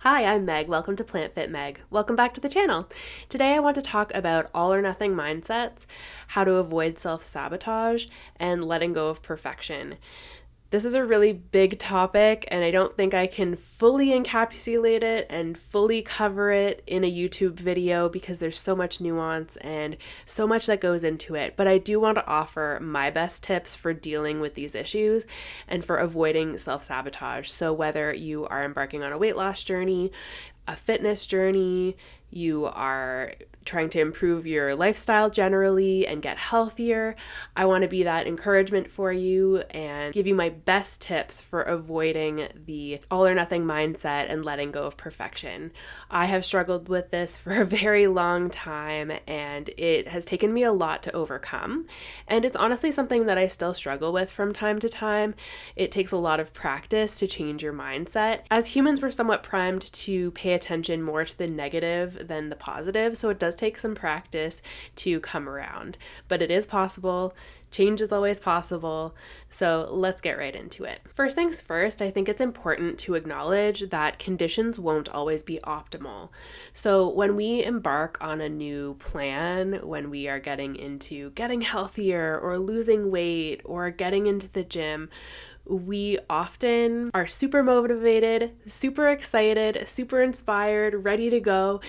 Hi, I'm Meg. Welcome to Plant Fit Meg. Welcome back to the channel. Today I want to talk about all or nothing mindsets, how to avoid self-sabotage, and letting go of perfection. This is a really big topic, and I don't think I can fully encapsulate it and fully cover it in a YouTube video because there's so much nuance and so much that goes into it. But I do want to offer my best tips for dealing with these issues and for avoiding self-sabotage. So whether you are embarking on a weight loss journey, a fitness journey, you are trying to improve your lifestyle generally and get healthier, I want to be that encouragement for you and give you my best tips for avoiding the all or nothing mindset and letting go of perfection. I have struggled with this for a very long time, and it has taken me a lot to overcome. And it's honestly something that I still struggle with from time to time. It takes a lot of practice to change your mindset. As humans, we're somewhat primed to pay attention more to the negative than the positive, so it does take some practice to come around. But it is possible. Change is always possible, so let's get right into it. First things first, I think it's important to acknowledge that conditions won't always be optimal. So when we embark on a new plan, when we are getting into getting healthier or losing weight or getting into the gym, we often are super motivated, super excited, super inspired, ready to go,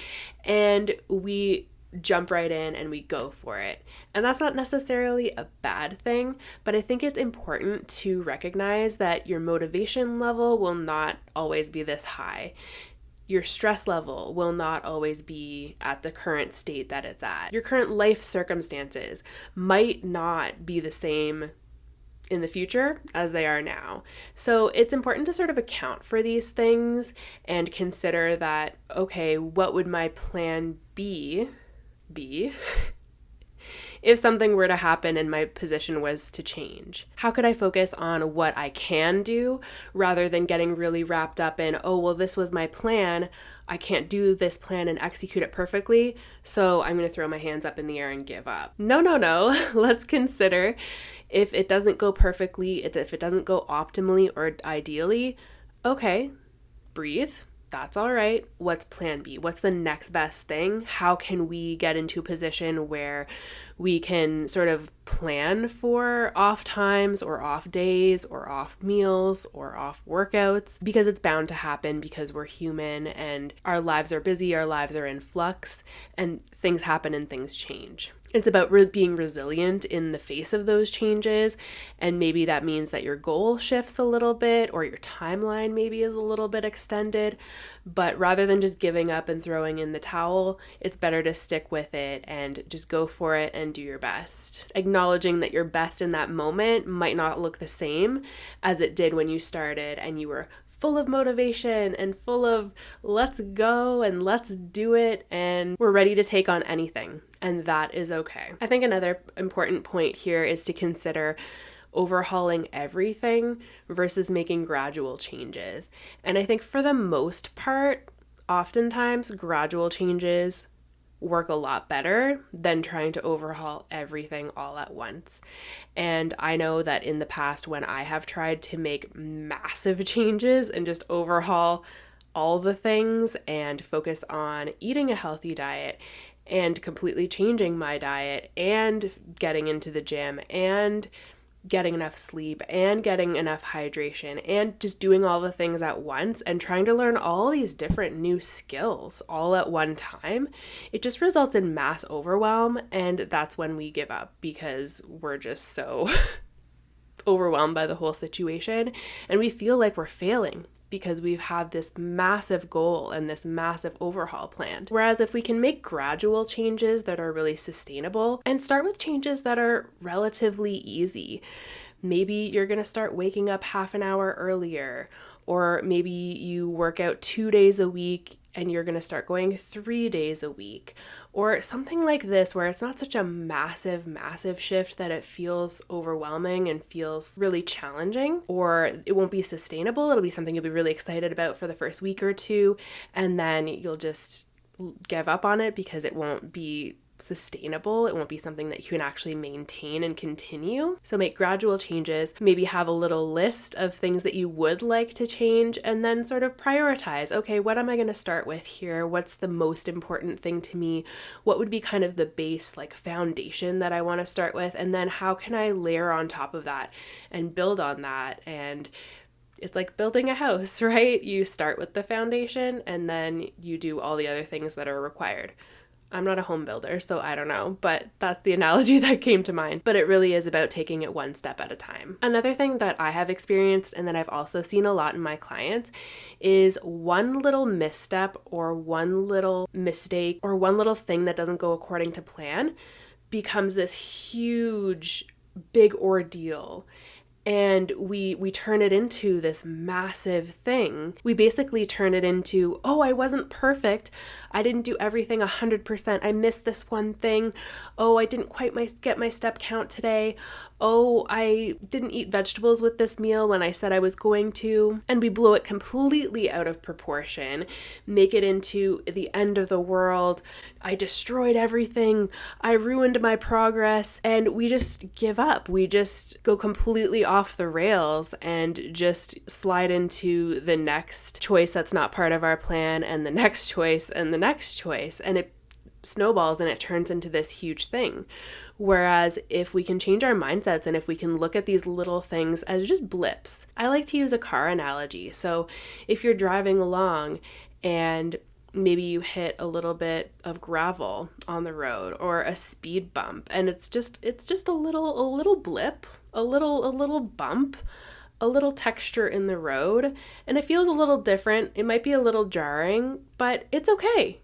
and we jump right in and we go for it. And that's not necessarily a bad thing, but I think it's important to recognize that your motivation level will not always be this high. Your stress level will not always be at the current state that it's at. Your current life circumstances might not be the same in the future as they are now. So it's important to sort of account for these things and consider that, okay, what would my plan be if something were to happen and my position was to change? How could I focus on what I can do rather than getting really wrapped up in, oh, well, this was my plan. I can't do this plan and execute it perfectly, so I'm going to throw my hands up in the air and give up. No. Let's consider if it doesn't go perfectly, if it doesn't go optimally or ideally, okay, breathe. That's all right. What's plan B? What's the next best thing? How can we get into a position where we can sort of plan for off times or off days or off meals or off workouts? Because it's bound to happen because we're human and our lives are busy, our lives are in flux, and things happen and things change. It's about being resilient in the face of those changes, and maybe that means that your goal shifts a little bit or your timeline maybe is a little bit extended, but rather than just giving up and throwing in the towel, it's better to stick with it and just go for it and do your best. Acknowledging that your best in that moment might not look the same as it did when you started and you were full of motivation and full of let's go and let's do it and we're ready to take on anything. And that is okay. I think another important point here is to consider overhauling everything versus making gradual changes. And I think for the most part, oftentimes gradual changes work a lot better than trying to overhaul everything all at once. And I know that in the past, when I have tried to make massive changes and just overhaul all the things and focus on eating a healthy diet and completely changing my diet and getting into the gym and getting enough sleep and getting enough hydration and just doing all the things at once and trying to learn all these different new skills all at one time, it just results in mass overwhelm. And that's when we give up because we're just so overwhelmed by the whole situation and we feel like we're failing because we've had this massive goal and this massive overhaul planned. Whereas if we can make gradual changes that are really sustainable and start with changes that are relatively easy, maybe you're going to start waking up half an hour earlier, or maybe you work out 2 days a week and you're going to start going 3 days a week, or something like this where it's not such a massive shift that it feels overwhelming and feels really challenging, or it won't be sustainable. It'll be something you'll be really excited about for the first week or two, and then you'll just give up on it because it won't be sustainable. It won't be something that you can actually maintain and continue. So make gradual changes, maybe have a little list of things that you would like to change, and then sort of prioritize. Okay, what am I going to start with here? What's the most important thing to me? What would be kind of the base, like foundation that I want to start with? And then how can I layer on top of that and build on that? And it's like building a house, right? You start with the foundation and then you do all the other things that are required. I'm not a home builder, so I don't know, but that's the analogy that came to mind. But it really is about taking it one step at a time. Another thing that I have experienced and that I've also seen a lot in my clients is one little misstep or one little mistake or one little thing that doesn't go according to plan becomes this huge, big ordeal. And we turn it into this massive thing. We basically turn it into, oh, I wasn't perfect. I didn't do everything 100%. I missed this one thing. Oh, I didn't quite get my step count today. Oh, I didn't eat vegetables with this meal when I said I was going to. And we blow it completely out of proportion, make it into the end of the world. I destroyed everything. I ruined my progress. And we just give up. We just go completely off the rails and just slide into the next choice that's not part of our plan, and the next choice, and the next choice. And it snowballs and it turns into this huge thing. Whereas if we can change our mindsets and if we can look at these little things as just blips. I like to use a car analogy. So if you're driving along and maybe you hit a little bit of gravel on the road or a speed bump, and it's just a little blip, a little bump, a little texture in the road, and it feels a little different. It might be a little jarring, but it's okay.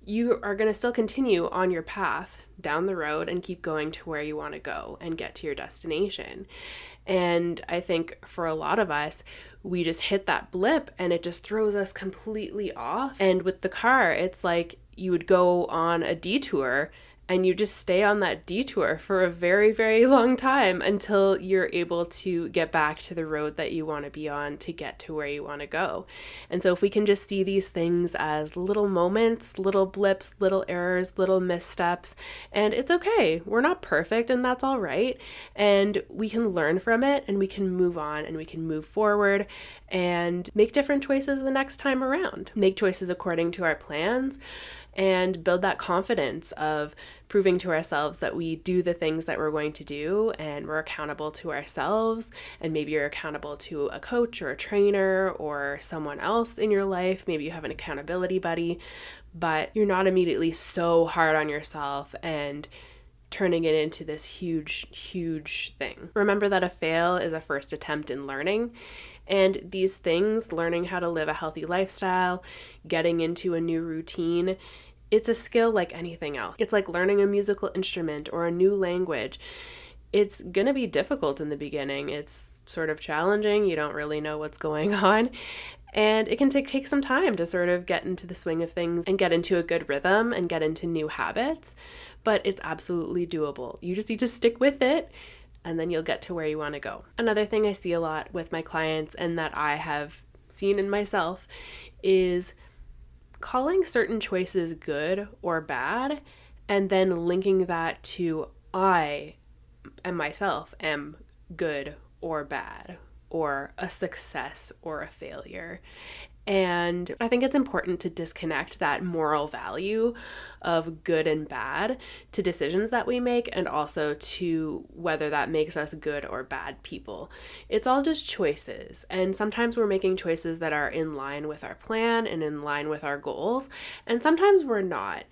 You are going to still continue on your path down the road and keep going to where you want to go and get to your destination. And I think for a lot of us, we just hit that blip and it just throws us completely off. And with the car, it's like you would go on a detour and you just stay on that detour for a very, very long time until you're able to get back to the road that you want to be on to get to where you want to go. And so if we can just see these things as little moments, little blips, little errors, little missteps, and it's okay. We're not perfect, and that's all right. And we can learn from it, and we can move on, and we can move forward and make different choices the next time around. Make choices according to our plans and build that confidence of proving to ourselves that we do the things that we're going to do, and we're accountable to ourselves. And maybe you're accountable to a coach or a trainer or someone else in your life. Maybe you have an accountability buddy, but you're not immediately so hard on yourself and turning it into this huge, huge thing. Remember that a fail is a first attempt in learning. And these things, learning how to live a healthy lifestyle, getting into a new routine, it's a skill like anything else. It's like learning a musical instrument or a new language. It's going to be difficult in the beginning. It's sort of challenging. You don't really know what's going on. And it can take some time to sort of get into the swing of things and get into a good rhythm and get into new habits. But it's absolutely doable. You just need to stick with it, and then you'll get to where you want to go. Another thing I see a lot with my clients and that I have seen in myself is calling certain choices good or bad, and then linking that to I and myself am good or bad, or a success or a failure. And I think it's important to disconnect that moral value of good and bad to decisions that we make, and also to whether that makes us good or bad people. It's all just choices. And sometimes we're making choices that are in line with our plan and in line with our goals. And sometimes we're not.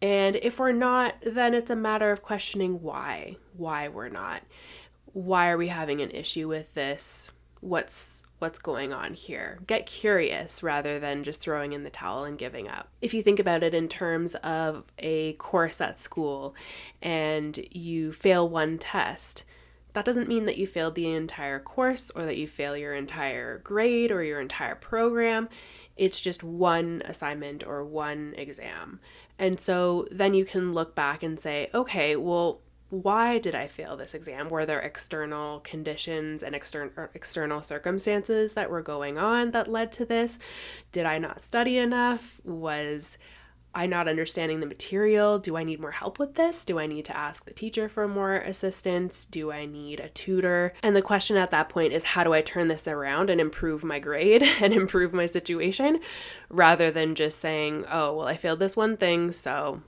And if we're not, then it's a matter of questioning why we're not. Why are we having an issue with this? What's going on here? Get curious rather than just throwing in the towel and giving up. If you think about it in terms of a course at school and you fail one test, that doesn't mean that you failed the entire course or that you fail your entire grade or your entire program. It's just one assignment or one exam. And so then you can look back and say, okay, well, why did I fail this exam? Were there external conditions and external circumstances that were going on that led to this? Did I not study enough? Was I not understanding the material? Do I need more help with this? Do I need to ask the teacher for more assistance? Do I need a tutor? And the question at that point is, how do I turn this around and improve my grade and improve my situation, rather than just saying, oh, well, I failed this one thing, so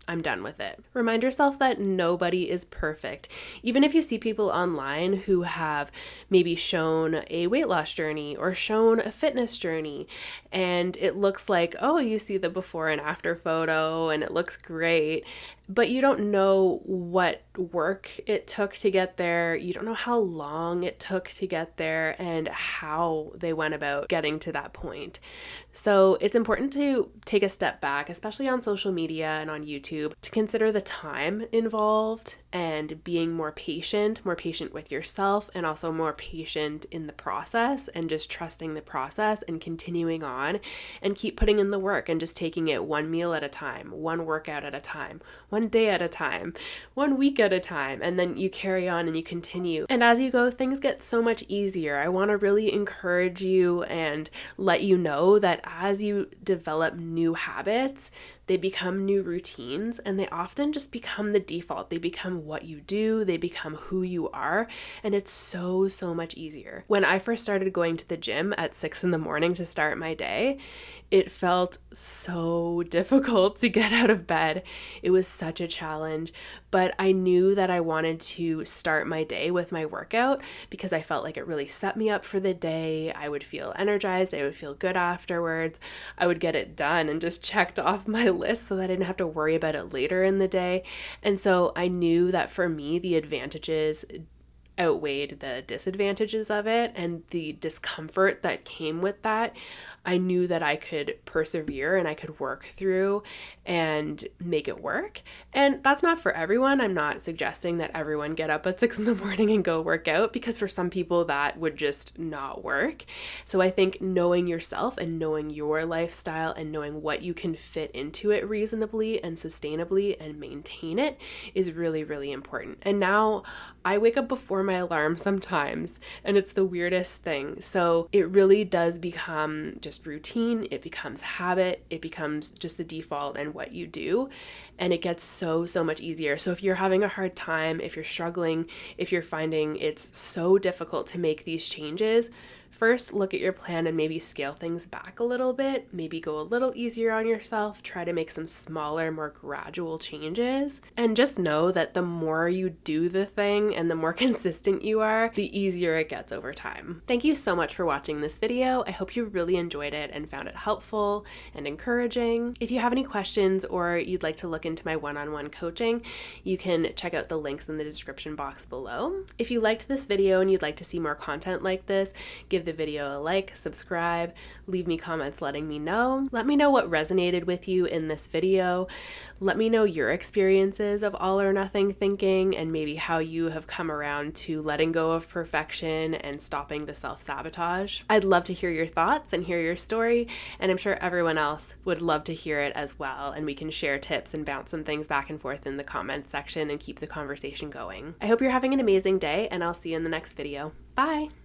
I'm done with it. Remind yourself that nobody is perfect. Even if you see people online who have maybe shown a weight loss journey or shown a fitness journey, and it looks like, oh, you see the before and after photo and it looks great, but you don't know what work it took to get there. You don't know how long it took to get there and how they went about getting to that point. So it's important to take a step back, especially on social media and on YouTube, to consider the time involved and being more patient with yourself, and also more patient in the process, and just trusting the process and continuing on and keep putting in the work and just taking it one meal at a time, one workout at a time, one day at a time, 1 week at a time, and then you carry on and you continue. And as you go, things get so much easier. I want to really encourage you and let you know that as you develop new habits, they become new routines, and they often just become the default. They become what you do, they become who you are, and it's so much easier. When I first started going to the gym at 6 a.m. to start my day, it felt so difficult to get out of bed. It was such a challenge, but I knew that I wanted to start my day with my workout because I felt like it really set me up for the day. I would feel energized, I would feel good afterwards, I would get it done and just checked off my list so that I didn't have to worry about it later in the day. And so I knew that for me, the advantages outweighed the disadvantages of it, and the discomfort that came with that. I knew that I could persevere and I could work through and make it work. And that's not for everyone. I'm not suggesting that everyone get up at 6 a.m. and go work out, because for some people that would just not work. So I think knowing yourself and knowing your lifestyle and knowing what you can fit into it reasonably and sustainably and maintain it is really important. And now I wake up before my alarm sometimes, and it's the weirdest thing. So it really does become just routine, it becomes habit, it becomes just the default and what you do, and it gets so much easier. So if you're having a hard time, if you're struggling, if you're finding it's so difficult to make these changes, first look at your plan and maybe scale things back a little bit, maybe go a little easier on yourself, try to make some smaller, more gradual changes, and just know that the more you do the thing and the more consistent you are, the easier it gets over time. Thank you so much for watching this video. I hope you really enjoyed it and found it helpful and encouraging. If you have any questions or you'd like to look into my one-on-one coaching, you can check out the links in the description box below. If you liked this video and you'd like to see more content like this, give the video a like, subscribe, leave me comments letting me know. Let me know what resonated with you in this video. Let me know your experiences of all or nothing thinking, and maybe how you have come around to letting go of perfection and stopping the self-sabotage. I'd love to hear your thoughts and hear your story, and I'm sure everyone else would love to hear it as well, and we can share tips and bounce some things back and forth in the comments section and keep the conversation going. I hope you're having an amazing day, and I'll see you in the next video. Bye!